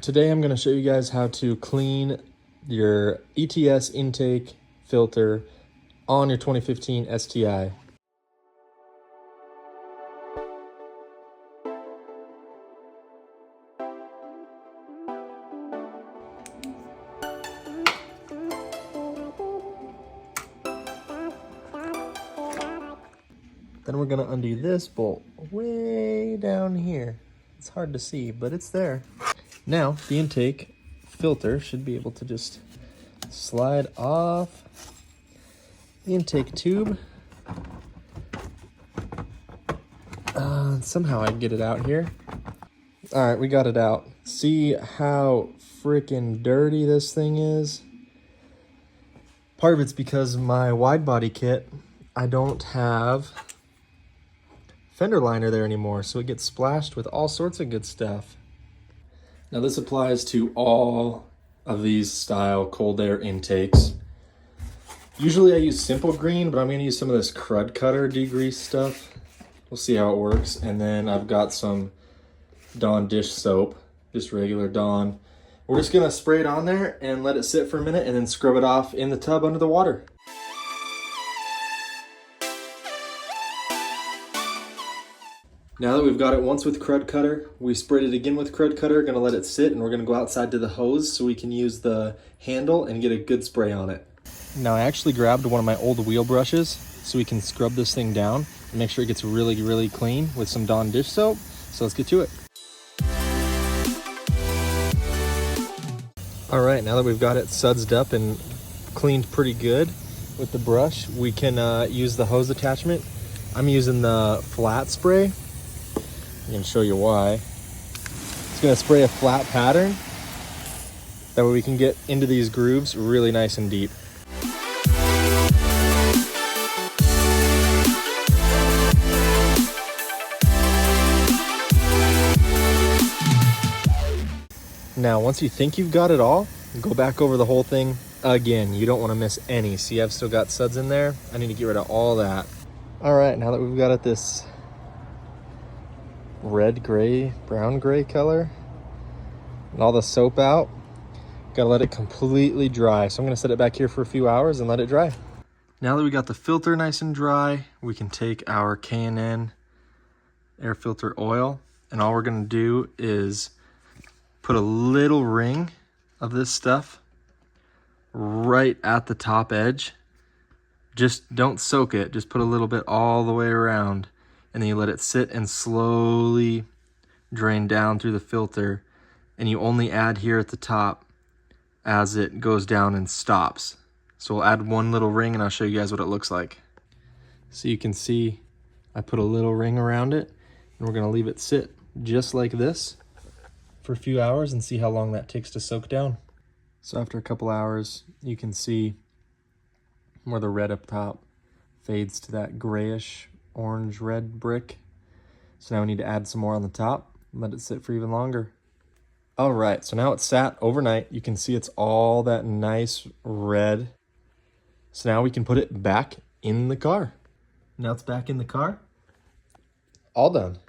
Today I'm going to show you guys how to clean your ETS intake filter on your 2015 STI. Then we're going to undo this bolt way down here. It's hard to see, but it's there. Now, the intake filter should be able to just slide off the intake tube. Somehow I get it out here. All right, we got it out. See how freaking dirty this thing is? Part of it's because my wide body kit, I don't have fender liner there anymore, so it gets splashed with all sorts of good stuff. Now this applies to all of these style cold air intakes. Usually I use simple green, but I'm gonna use some of this crud cutter degrease stuff. We'll see how it works. And then I've got some Dawn dish soap, just regular Dawn. We're just gonna spray it on there and let it sit for a minute and then scrub it off in the tub under the water. Now that we've got it once with crud cutter, we sprayed it again with crud cutter, gonna let it sit, and we're gonna go outside to the hose so we can use the handle and get a good spray on it. Now I actually grabbed one of my old wheel brushes so we can scrub this thing down and make sure it gets really, really clean with some Dawn dish soap. So let's get to it. All right, now that we've got it sudsed up and cleaned pretty good with the brush, we can use the hose attachment. I'm using the flat spray. I can show you why. It's gonna spray a flat pattern. That way we can get into these grooves really nice and deep. Now, once you think you've got it all, go back over the whole thing again. You don't wanna miss any. See, I've still got suds in there. I need to get rid of all that. All right, now that we've got it this red, gray, brown, gray color and all the soap out, gotta let it completely dry. So I'm gonna set it back here for a few hours and let it dry. Now that we got the filter nice and dry, we can take our K&N air filter oil, and all we're gonna do is put a little ring of this stuff right at the top edge. Just don't soak it, just put a little bit all the way around, and then you let it sit and slowly drain down through the filter, and you only add here at the top as it goes down and stops. So we'll add one little ring and I'll show you guys what it looks like. So you can see I put a little ring around it, and we're gonna leave it sit just like this for a few hours and see how long that takes to soak down. So after a couple hours, you can see where the red up top fades to that grayish orange red brick. So now we need to add some more on the top, let it sit for even longer. All right, so now it's sat overnight. You can see it's all that nice red. So now we can put it back in the car. Now it's back in the car. All done.